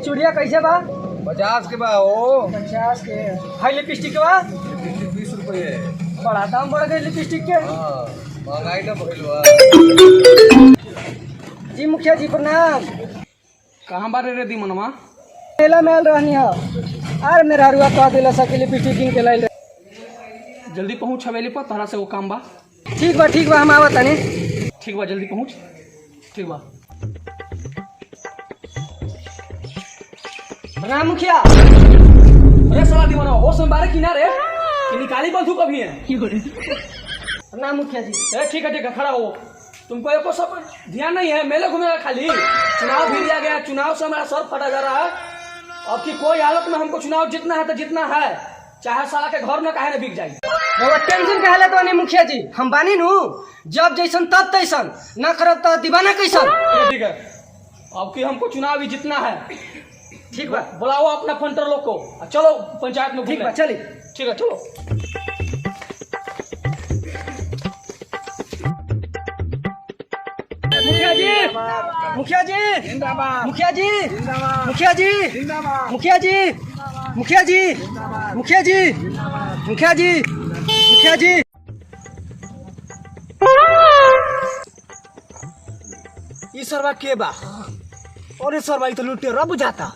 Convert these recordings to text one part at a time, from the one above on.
चूड़िया कैसे बा? 50 के बा हो। 50 के। हाई लिपस्टिक के बा? 20 रुपये। बड़ा दाम बढ़ गई लिपस्टिक के। हाँ, महंगाई ना भइल बा। जी मुखिया जी प्रणाम। कहाँ बारे रे दी मनवा? मेला में आल रहनी है। अरे मेरा रुआ कह दिला सके लिपस्टिक किन के लाइल। जल्दी पहुँच हवेली पर, तहरा से वो काम बा। ठीक बा हम आवत तनी। ठीक बा, जल्दी पहुँच। ठीक बा। प्रणाम मुखिया। अरे साला दी मनवा, होश में बारे किनारे कि निकाली बंधु कभी है? प्रणाम मुखिया जी। ठीक है खड़ा हो। तुमको एको सब ध्यान नहीं है, मेले घूमेगा खाली। चुनाव भी दिया गया, चुनाव से हमारा सर फटा जा रहा है। अब की कोई हालत में हमको चुनाव जीतना है तो जीतना है, चाहे साला के घर में काहे न बिक जाए। टेंशन कहले तो नहीं मुखिया जी, हम बानी नु जब जैसन तब तैसन, न करब तो दीवाना कैसन। ठीक है, अब की हमको चुनाव भी जीतना है। ठीक बा, बुलाओ अपना फंटर लोग को, चलो पंचायत में। ठीक बा, चली। ठीक है, चलो। मुखिया जी, मुखिया जी, मुखिया जी, मुखिया जी, मुखिया जी, मुखिया जी, मुखिया जी, मुखिया जी, मुखिया जी। ई सरवा के बा? अरे सरवा ई तो लूटे रब जाता।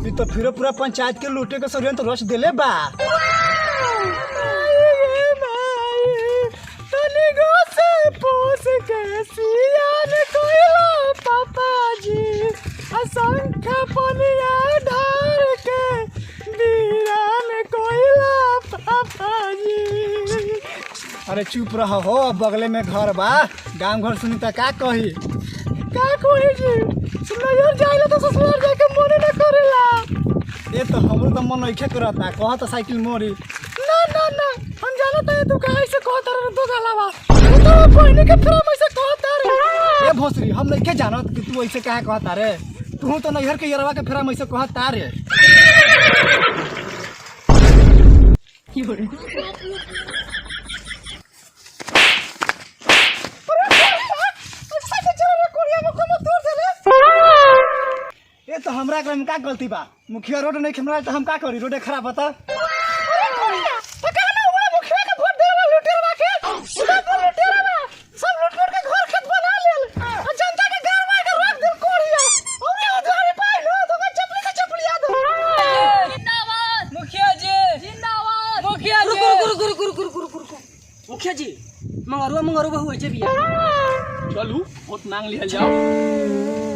ई तो फिर पूरा पंचायत के लूटे के सरियन तो रस देले बा। असंख्य पनिया ढार के वीरान कोइला पापा जी। अरे चुप रहो हो, बगले में घर बा, गांव घर सुनी त का कही? का कही जी? सुनैर जाइला तो ससुराल जाके मोने न करेला। ए तो हमरो त मन नइखे करता, कह त साइकिल मोरी। ना ना ना, हम जानत है तू काहे से कहत रे दो गलावा। तू तो कोइने के फेरा में से कहत रे। ए भोसरी, हम नइखे जानत कि तू ऐसे काहे कहत रे। तू तो नैहर के यरवा के फेरा में से कहत रे। ये तो हमरा में का गलती बा? मुखिया रोड नहीं खमरा तो हम का करी? रोड खराब बता। मुखिया जी, मंगरुआ हुए जे बिया। चलू वोट मांग लिया जाओ।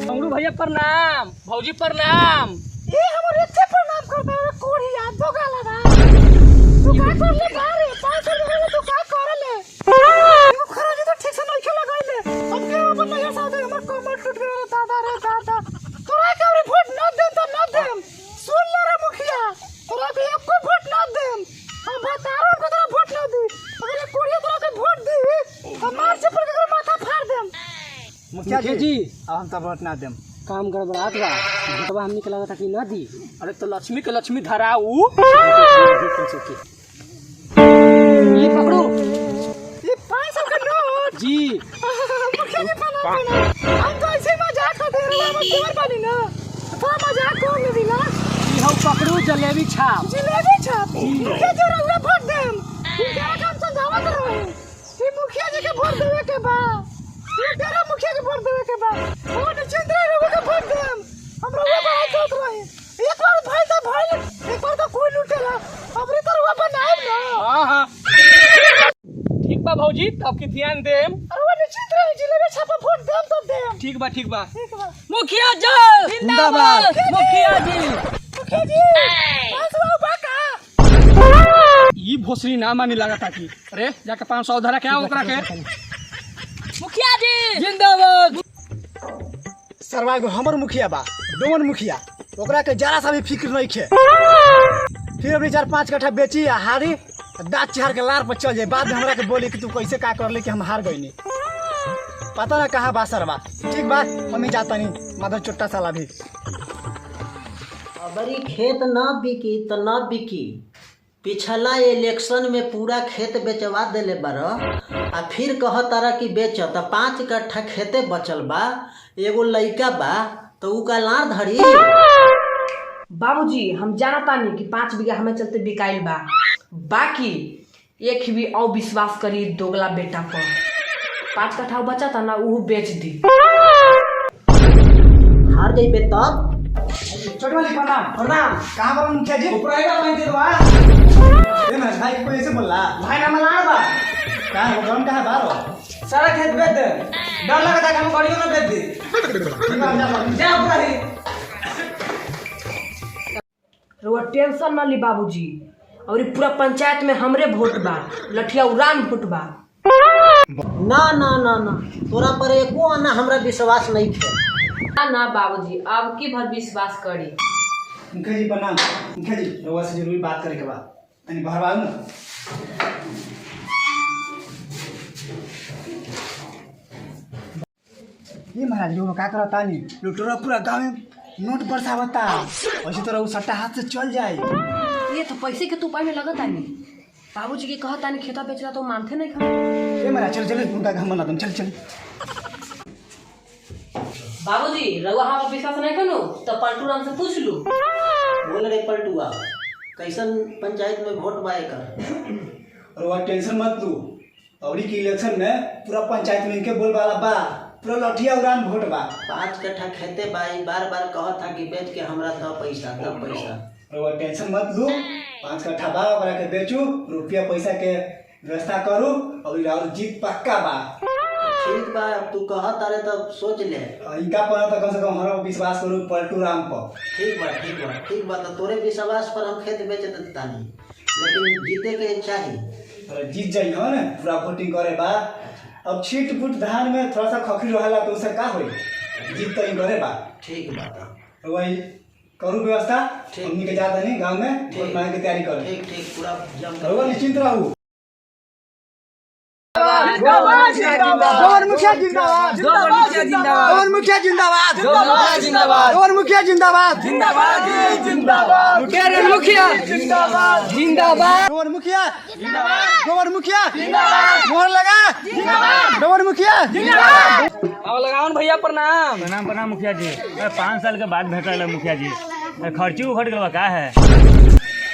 मंगरू भैया प्रणाम, भौजी प्रणाम। ये हमरे से प्रणाम करता है कोढ़िया दो गाला बा। तू का कर ले बारे? 500 रुपया तू का कर ले? तू खराजी तो ठीक से नहीं खेला गइले। अब के अपन नया साथे हमर कमर टूट गयो दादा रे दादा। तोरा के हमरे वोट न दे तो न दे। सुन ले रे मुखिया, तोरा के एको वोट न दे। हम बतारो को तोरा वोट न दी। अगर कोढ़िया तोरा के वोट दी, तो मार से पर के माथा फाड़ देम। मुखिया जी, अब हम तो वोट ना देम। काम गड़बड़ात बा। भोटवा हमनी के लागत कि न दी। अरे तो लक्ष्मी के लक्ष्मी धराऊ। ये पकड़ो। ये 500 का नोट जी। मुखिया जी प्रणाम। हम तो ऐसे मजाक कर रहे हैं, हम देवर बानी ना। तो मजाक कर ले दिला। ये हम पकड़ू जलेबी छाप। जिलेबी छाप। मुखिया जी रउआ वोट देम। क्या काम समझावत रहो? कि मुखिया जी के वोट देवे के बा। ये तेरा मुखिया के वोट देवे के बा। वो निश्चिंत रहे रउआ के वोट देम। हम रउआ बात करत रही। एक बार भाई दा भाई, एक बार तो कोई लूटेला। अबरी तो रउआ बनाएब ना। हाँ हाँ, ठीक बा भौजी, तब की ध्यान देम। रउआ निश्चिंत रहे, जिलेबी छाप वोट देम तो देम। ठीक बा ठीक बा। ठीक बा। मुखिया जी जिंदाबाद। मुखिया जी, मुखिया जी बस वो बाका। ई भोसरी ना मानी लागत की। अरे जाके 500 धरा के आओ ओकरा के। मुखिया जी जिंदाबाद। सरवा एगो हमर मुखिया बा, डोमन मुखिया। ओकरा के जरा सा भी फिक्र नहीं खे। फिर अपनी 4-5 कट्ठा बेची आ हारी, दाँत चिहार के लार पर चल जाए। बाद में हमरा के बोली कि तू कैसे का कर ले कि हम हार गईनी। पता ना कहाँ बा सरवा। ठीक बा, हम ही जाता नहीं मदर चुट्टा साला भी। अबरी खेत न बिकी तो न बिकी। पिछला इलेक्शन में पूरा खेत बेचवा देले बार आ फिर कह तारा कि बेच। तो 5 कट्ठा खेते बचल बा। एगो लइका बा तो ऊ का लार धरी। बाबूजी हम जानता नहीं कि 5 बीघा हमें चलते बिकाइल बा, बाकी एक भी और विश्वास करी दोगला बेटा पर 5 कट्ठा बचा था ना वो बेच दी। हार जइबे तब। छोटे वाली प्रणाम प्रणाम। कहाँ पर मुखिया जी? ऊपर आएगा भाई दे बा ये ना भाई को ऐसे बोल रहा। भाई ना मलाना बा कहाँ है ग्राउंड कहाँ बाहर? सारा खेत बेच दे, डर लगता है कि हम गाड़ियों में बेच दे। जा ऊपर ही रउआ टेंशन ना ली बाबूजी, और ये पूरा पंचायत में हमरे वोट बा, लठिया उड़ान वोट बा। ना ना ना ना तोरा पर एको आना हमरा विश्वास नहीं थे। ना ना बाबूजी अब की भर विश्वास करी। मुखिया जी प्रणाम। मुखिया जी रउआ से जरूरी बात करे के बा, तनी बाहर आऊ ना। ये महाराज लोग का करता नहीं, लुटोरा पूरा गांव में नोट बरसावता, ऐसे तो रउ सट्टा हाथ से चल जाए। ये तो पैसे के तू पाई में लगता नहीं। बाबूजी के कहता नहीं खेता बेचला तो मानते नहीं खा। ये महाराज चल चल उनका घर बना दम, चल चल। बाबूजी रउआ हम पर विश्वास नहीं करो तो पलटू राम से पूछ लू। बोल रे पलटुआ, कैसन पंचायत में वोट बाए कर। रउआ टेंशन मत लू, अबरी के इलेक्शन में पूरा पंचायत में इनके बोल वाला बा, पूरा लठिया उड़ान वोट बा। 5 कट्ठा खेते बाई बार बार कहत था कि बेच के हमरा दो पैसा दो पैसा। रउआ टेंशन मत लू, 5 कट्ठा बा ओकरा के बेचू, रुपया पैसा के व्यवस्था करू, और जीत पक्का बा। ठीक बा, अब तू कहत अरे तब सोच ले। इनका पर तो कम से कम हमरा विश्वास करू पलटू राम पर। ठीक बा ठीक बा ठीक बा, तो तोरे विश्वास पर हम खेत बेच देता नहीं, लेकिन जीते के चाहिए। अरे जीत जाई हो ना, पूरा वोटिंग करे बा। अब छीट फुट धान में थोड़ा सा खखरी रहेला तो उससे का होई, जीत तो ही करे बा। ठीक बा तो वही करू व्यवस्था, हमनी के जात नहीं गांव में वोट मांगे की तैयारी करे। ठीक ठीक पूरा जम रउआ निश्चिंत रहू। गौर मुखिया जिंदाबाद जिंदाबाद जिंदाबाद। गौर मुखिया जिंदाबाद जिंदाबाद। गौर मुखिया जिंदाबाद जिंदाबाद जिंदाबाद। मुखिया जिंदाबाद जिंदाबाद। गौर मुखिया जिंदाबाद। गौर मुखिया जिंदाबाद। मोहर लगा जिंदाबाद। गौर मुखिया जिंदाबाद। अब लगाओ भैया प्रणाम। प्रणाम प्रणाम मुखिया जी। 5 साल के बाद भेटल है मुखिया जी, खर्ची उखड़ गल बा का है?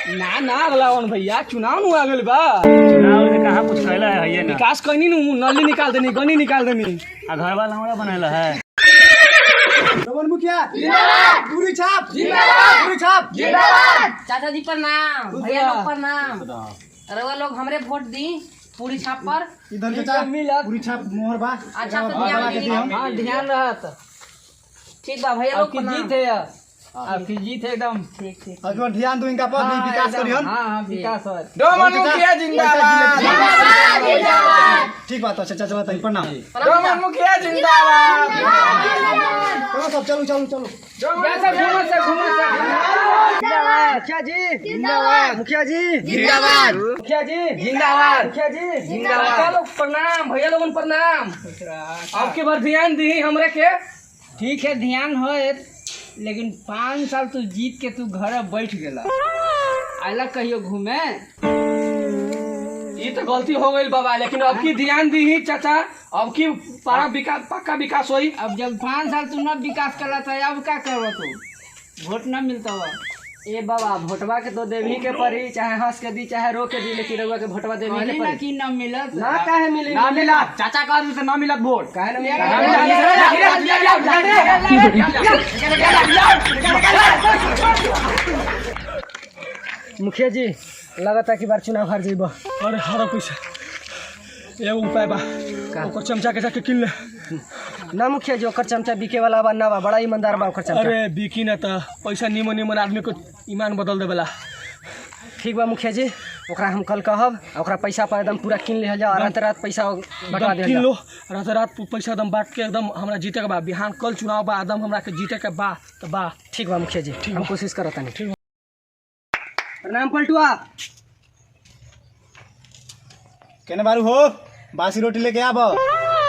ना ना लगाओ भैया, चुनाव नु आ गेल बा, चुनाव से कहाँ कुछ कैला है ये ना। विकास कहीं नु नली निकाल देनी, गनी निकाल देनी, आ घर वाला हमारा बनैला है। गौर मुखिया जिंदाबाद। पूरी छाप जिंदाबाद। पूरी छाप जिंदाबाद। चाचा जी प्रणाम, भैया लोग प्रणाम। रउआ लोग हमरे वोट दी पूरी छाप पर। इधर के छाप पूरी छाप मोहर बा। अच्छा से ध्यान दी। हाँ ध्यान रहत। ठीक बा भैया लोग आपकी जीत प्रणाम। है, आपकी जीत है एकदम। ठीक ठीक। अगर ध्यान दो इनका पर विकास करियन। हाँ विकास है। डोमन मुखिया जिंदाबाद जिंदाबाद। ठीक बात है, चाचा चलो तनी प्रणाम। डोमन मुखिया जिंदाबाद। चलो सब चलो चलो चलो। मुखिया जी जिंदाबाद। मुखिया जी जिंदाबाद। मुखिया जी जिंदाबाद। मुखिया जी जिंदाबाद। चलो प्रणाम भैया लोगन प्रणाम। आपके बार ध्यान दी हमरे के। ठीक है ध्यान हो, लेकिन 5 साल तू जीत के तू घर बैठ गेला, आइला कहियो घूमे। ये तो गलती हो गई बाबा, लेकिन अब की ध्यान दी ही चाचा, अब की पारा विकास पक्का विकास होई। अब जब 5 साल तू न विकास करा था, अब क्या करबो तू? वोट न मिलता हुआ। ए बाबा भोटवा के तो देवी के पड़ी, चाहे हंस के दी चाहे रो के दी, लेकिन रउआ के भोटवा देवी के कहली ना पड़ी। कि न मिलत। ना काहे मिली? ना मिला चाचा का से ना मिला वोट। काहे ना मिली? मुखिया जी लगता कि बार चुनाव हार जाइबो। अरे हरा पैसा एगो उपाय बा, ओकर चमचा के जाके किन ले। ना मुखिया जी ओकर चमचा बिके वाला बा ना बा, बड़ा ईमानदार बा ओकर चमचा। अरे बिकी ना त पैसा निमन निमन आदमी को ईमान बदल देवेला। ठीक बा मुखिया जी, ओकरा हम कल कहब, ओकरा पैसा पर एकदम पूरा किन लिहल जाओ, रात रात पैसा बटवा किन दिहल लो, जाओ। रात रात पैसा एकदम बांट के एकदम हमरा जीते के बा। बिहान कल चुनाव बा, एकदम हमरा के जीते के बा त बा। ठीक बा मुखिया जी, हम कोशिश करत नहीं। प्रणाम पलटुआ। केने बारू हो, बासी रोटी लेके आब।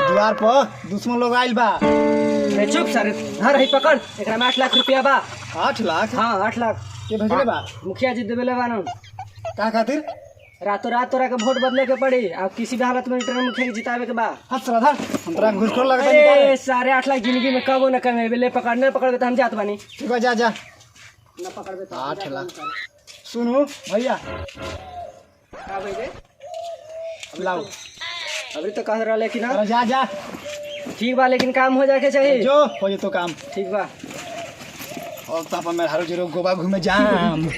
द्वार पर दुश्मन लोग आइल बा। ए चुप सर, धर है पकड़, एकरा में 8 लाख रुपया बा। 8 लाख हाँ 8 लाख के भेजले बा। मुखिया जी देवेले बानो। का खातिर? रातों रात तोरा के वोट बदले के पड़ी अब किसी भी हालत में इंटरनेट मुखिया के जितावे के बा। हाथ चला था हम तोरा घुसखोर लगता है। ए 8.5 लाख जिंदगी में कबो न कमे ले पकड़ने पकड़ तो हम जात बानी। ठीक है जा जा न पकड़बे तो 8 लाख। सुनो भैया का भाई रे लाओ अभी तो कह रहा लेकिन अरे जा जा ठीक बा लेकिन काम हो जाके चाहिए। जो हो जे तो काम ठीक बा। और तो अपन में हारो जरो गोवा घूमे जाम।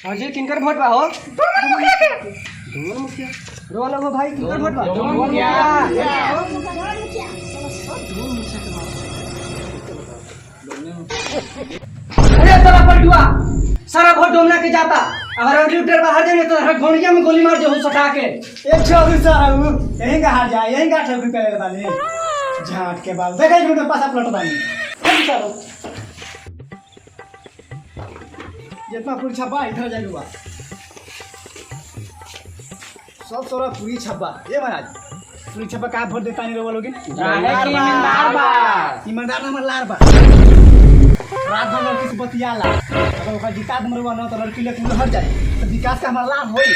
हाँ जी किनकर वोट बा हो? मुखिया रो लगो भाई किनकर वोट बा? अरे तोरा पलटुआ सारा वोट डोमना के जाता अगर लीडर बाहर जाने तो हर घोड़िया में गोली मार जो हो सटा के। एक छोरी साहू यहीं का हार जा यहीं का ठोक करे वाले झाट के बाल देखै नु पासा पलट बानी। चलो जितना पूरी छापा इधर जाइए बा सब तोरा पूरी छापा ये महाराज पूरी छापा का वोट देता नहीं रो लोगे ईमानदार नंबर लार बा रात भर किस बतियाला अगर ओका जिता हमर न तो लड़की लेके हट जाए तो विकास का हमारा लाभ होई।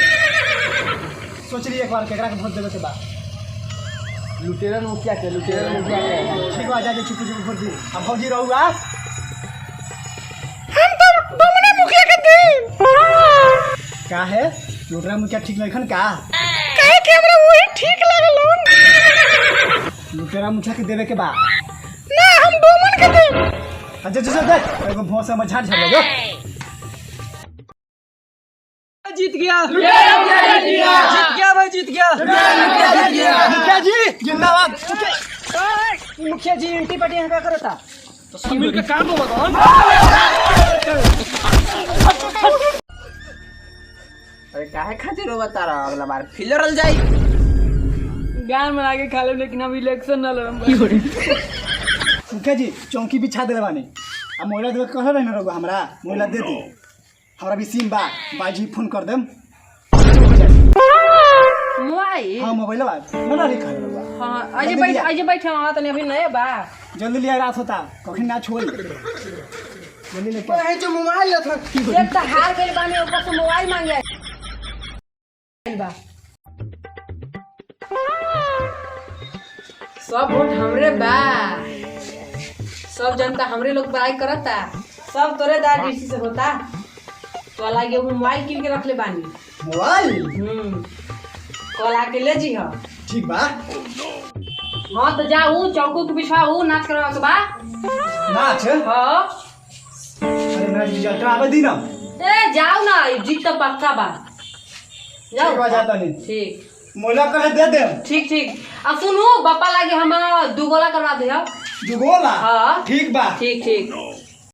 सोच रही एक बार केकरा के वोट देवे के बा लुटेरन मुखिया के ठीक बा जा चुप चुप वोट दी अब फौजी रहूगा का है लुटेरा मुखिया ठीक नहीं का काहे के हमरा वही ठीक लागल लुटेरा मुखिया के देवे के बा ना हम डोमन के दे। अच्छा अच्छा देख एगो भौसा में झाड़ झाड़ लो जीत गया जीत गया भाई जीत गया मुखिया जी जिंदाबाद। मुखिया जी इंटी पार्टी यहाँ क्या करता सब मिल के काम को बताओ। अरे काहे खातिर रो बता रहा अगला बार फिलरल जाई गान में आगे खा ले लेकिन अब इलेक्शन ना लड़म। मुखिया जी चौकी बिछा देले बानी अब मोहल्ला देवे कह रहे न रहो हमरा मोहल्ला दे दी हमरा भी सिम बा बाजी फोन कर देम मोबाइल हां मोबाइल बा मना लिखा रहा हाँ अजे बैठे वहाँ तनी अभी नए बा जल्दी लिया रात होता कखन ना छोड़ जल्दी लेके है जो मोबाइल था एक तो हार गइल बानी ऊपर से मोबाइल मांगे बा। सब वोट हमरे बा सब जनता हमरे लोग बड़ाई करता सब तोरे दार डीसी से होता तो लागे वो मोबाइल किन के रख ले बानी मोबाइल कल आके ले जी हो ठीक बा हाँ तो जाऊ चौको के बिछाऊ नाच करवा के बा नाच हाँ अरे नाच रिजल्ट आवे दी ना ए जाओ ना जीत तो पक्का बा ठीक बा जाता नहीं ठीक मोहल्ला कहे दे दे ठीक ठीक अब सुनू बापा लागे हम 2 गोला करवा दे जुगोला हाँ ठीक बा ठीक ठीक